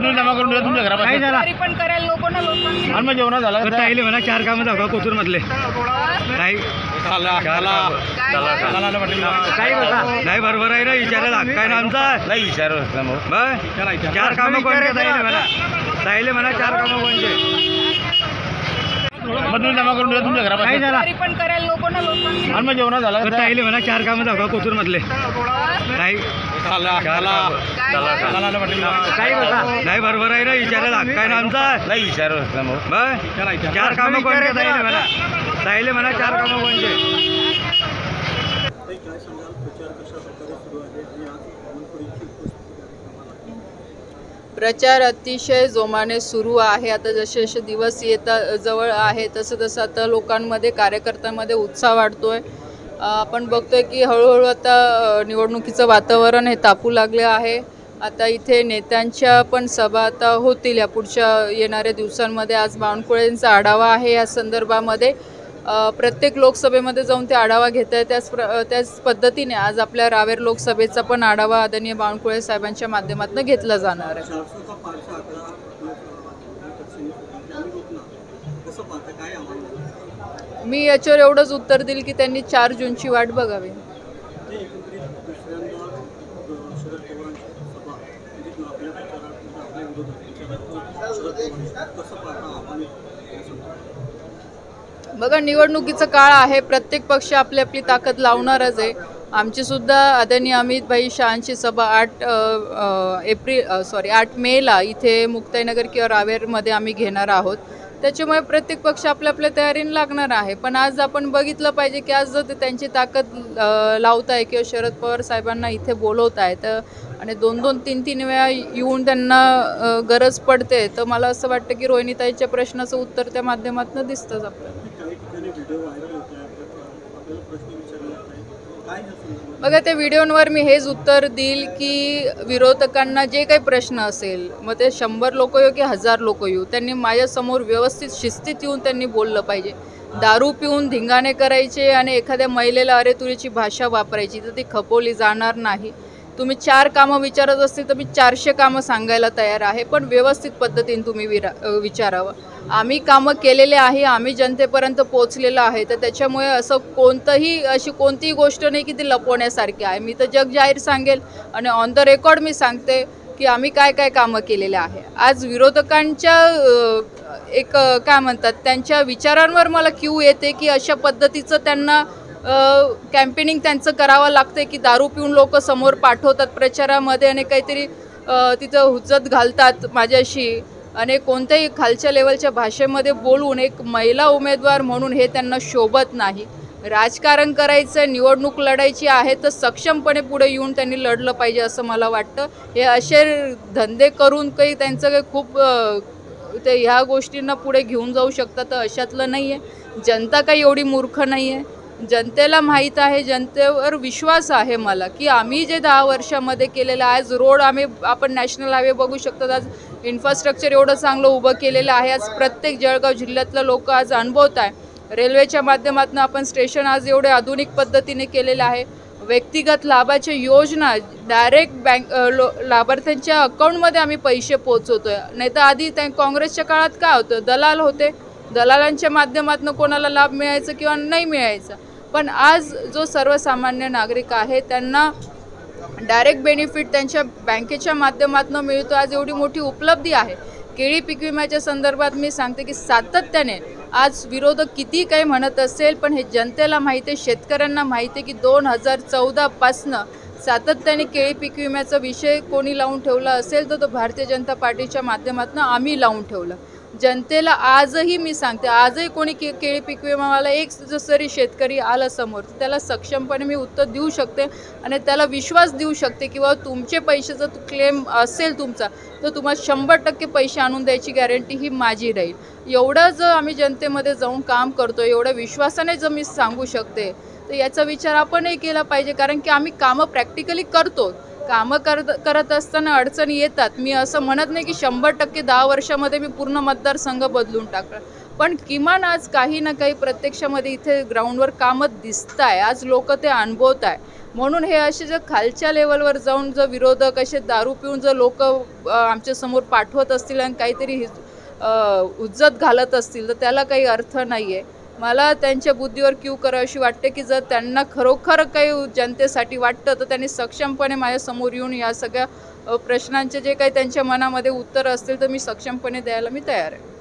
मधून जमा करून तुमच्या घरापासून काय झाला? तरी पण करायला नको ना लोकांनी. आणि मग जेवण झालं का? ताईले म्हणा 4 कामं दाखवा कोथरूड मधले ताई काही बघा नाही बरोबर आहे ना विचारायला हक्क आहे ना आमचा नाही विचारू बघ 4 कामं कोणते ताईले म्हणा 4 कामं कोणते मधून जमा करून तुमच्या घरापासून काय झाला? तरी पण करायला नको ना लोकांनी. आणि मग जेवण झालं का? ताईले म्हणा 4 कामं दाखवा कोथरूड मधले ताई काही बघा नाही बरोबर आहे ना विचारायला हक्क आहे ना आमचा नाही विचारू बघ 4 कामं कोणते ताईले म्हणा 4 कामं कोणते प्रचार अतिशय जोमाने सुरू आहे. आता जसे जसे दिवस जवळ आहे तसं तसं आता लोकांमध्ये कार्यकर्त्यांमध्ये उत्साह वाढतोय. आपण बघतोय की हळूहळू आता निवडणुकीचं वातावरण हे तापू लागले आहे. आता इथे नेत्यांच्या पण सभा आता होतील या पुढच्या येणाऱ्या दिवसांमध्ये. आज बावनकुळेंचा आढावा आहे या संदर्भामध्ये. प्रत्येक लोकसभेमध्ये जाऊन ते आढावा घेत आहे. त्याच पद्धतीने आज आपल्या रावेर लोकसभेचा पण आढावा आदरणीय बावनकुळे साहेबांच्या माध्यमातून घेतला जाणार आहे. मी याच्यावर एवढंच उत्तर देईल की त्यांनी 4 जूनची वाट बघावी. बघा निवडणुकीचा काळ आहे. प्रत्येक पक्ष आपली आपली ताकद लावणारच आहे. आमची सुद्धा आदरणीय अमितभाई शहांची सभा 8 मेला इथे मुक्ताईनगर किंवा रावेरमध्ये आम्ही घेणार आहोत. त्याच्यामुळे प्रत्येक पक्ष आपल्या आपल्या तयारीने लागणार आहे. पण आज आपण बघितलं पाहिजे की आज जर ते त्यांची ताकद लावत आहे किंवा शरद पवार साहेबांना इथे बोलवत आहे तर आणि 2-2, 3-3 वेळा येऊन त्यांना गरज पडते तर मला असं वाटतं की रोहिणीताईच्या प्रश्नाचं उत्तर त्या माध्यमातून दिसतंच आपल्याला. बघा त्या व्हिडिओंवर मी हेच उत्तर देईल की विरोधकांना जे काही प्रश्न असेल मग ते 100 लोक येऊ की 1000 लोक येऊ त्यांनी माझ्यासमोर व्यवस्थित शिस्तीत येऊन त्यांनी बोललं पाहिजे. दारू पिऊन धिंगाणे करायचे आणि एखाद्या महिलेला अरेतुरीची भाषा वापरायची तर ती खपवली जाणार नाही. तुम्ही 4 कामं विचारत असतील तर मी 400 कामं सांगायला तयार आहे. पण व्यवस्थित पद्धतीने तुम्ही विचारावं. आम्ही कामं केलेले आहे. आम्ही जनतेपर्यंत पोचलेलं आहे. तर त्याच्यामुळे असं अशी कोणतीही गोष्ट नाही की ती लपवण्यासारखी आहे. मी तर जग जाहीर सांगेल आणि ऑन द रेकॉर्ड मी सांगते की आम्ही काय काय कामं केलेले आहे. आज विरोधकांच्या काय म्हणतात त्यांच्या विचारांवर मला क्यू येते की अशा पद्धतीचं त्यांना कॅम्पेनिंग त्यांचं करावं लागतं की दारू पिऊन लोक समोर पाठवतात प्रचारामध्ये आणि काहीतरी तिथं हुज्जत घालतात माझ्याशी आणि कोणत्याही खालच्या लेवलच्या भाषेमध्ये बोलून एक महिला उमेदवार म्हणून हे त्यांना शोभत नाही. राजकारण करायचं निवडणूक लढायची आहे तर सक्षमपणे पुढे येऊन त्यांनी लढलं पाहिजे असं मला वाटतं. हे असे धंदे करून काही त्यांचं काही खूप ते ह्या गोष्टींना पुढे घेऊन जाऊ शकतात तर अशातलं नाही आहे. जनता काही एवढी मूर्ख नाही आहे. जनतेला माहीत आहे. जनतेवर विश्वास आहे मला की आम्ही जे 10 वर्षामध्ये केलेलं आज रोड आपण नॅशनल हायवे बघू शकतो. आज इन्फ्रास्ट्रक्चर एवढं चांगलं उभं केलेलं आहे. आज प्रत्येक जळगाव जिल्ह्यातलं लोक आज अनुभवत आहे. रेल्वेच्या माध्यमातून आपण स्टेशन आज एवढे आधुनिक पद्धतीने केलेलं आहे. व्यक्तिगत लाभाच्या योजना डायरेक्ट लाभार्थ्यांच्या अकाउंटमध्ये आम्ही पैसे पोचवतोय. नाही तर आधी काँग्रेसच्या काळात काय होतं दलाल होते. दलालांच्या माध्यमातून कोणाला लाभ मिळायचा किंवा नाही मिळायचा. पण आज जो सर्वसामान्य नागरिक आहे त्यांना डायरेक्ट बेनिफिट त्यांच्या बँकेच्या माध्यमातून मिळतो. आज एवढी मोठी उपलब्धी आहे. केळी पीक विम्याच्या संदर्भात मी सांगते की सातत्याने आज विरोधक किती काही म्हणत असेल पण हे जनतेला माहिती आहे. शेतकऱ्यांना माहिती आहे की 2014पासनं सातत्याने केळी पीक विम्याचा विषय कोणी लावून ठेवला असेल तर तो भारतीय जनता पार्टीच्या माध्यमातून आम्ही लावून ठेवलं. जनतेला आजही मी सांगते आजही कोणी केळी पीक विमावाला एक जरी शेतकरी आला समोर तर त्याला सक्षमपणे मी उत्तर देऊ शकते आणि त्याला विश्वास देऊ शकते की बाबा तुमचे पैशाचा क्लेम असेल तुमचा तर तुम्हाला 100% पैसे आणून द्यायची गॅरंटी ही माझी राहील. एवढं जर आम्ही जनतेमध्ये जाऊन काम करतो एवढ्या विश्वासाने जर मी सांगू शकते तर याचा विचार आपणही केला पाहिजे. कारण की आम्ही कामं प्रॅक्टिकली करतो. कामं करत असताना अडचणी येतात. मी असं म्हणत नाही की 100% 10 वर्षामध्ये मी पूर्ण मतदारसंघ बदलून टाकला. पण किमान आज काही ना काही प्रत्यक्षामध्ये इथे ग्राउंडवर कामं दिसत आहे. आज लोक ते अनुभवत आहे म्हणून हे असे जर खालच्या लेवलवर जाऊन जर विरोधक असे दारू पिऊन जर लोक आमच्यासमोर पाठवत असतील आणि काहीतरी हुज्जत घालत असतील तर त्याला काही अर्थ नाही आहे. मला त्यांच्या बुद्धीवर क्यू करावीशी वाटते की जर त्यांना खरोखर काही जनतेसाठी वाटतं तर त्यांनी सक्षमपणे माझ्यासमोर येऊन या सगळ्या प्रश्नांचे जे काही त्यांच्या मनामध्ये उत्तर असतील तर मी सक्षमपणे द्यायला मी तयार आहे.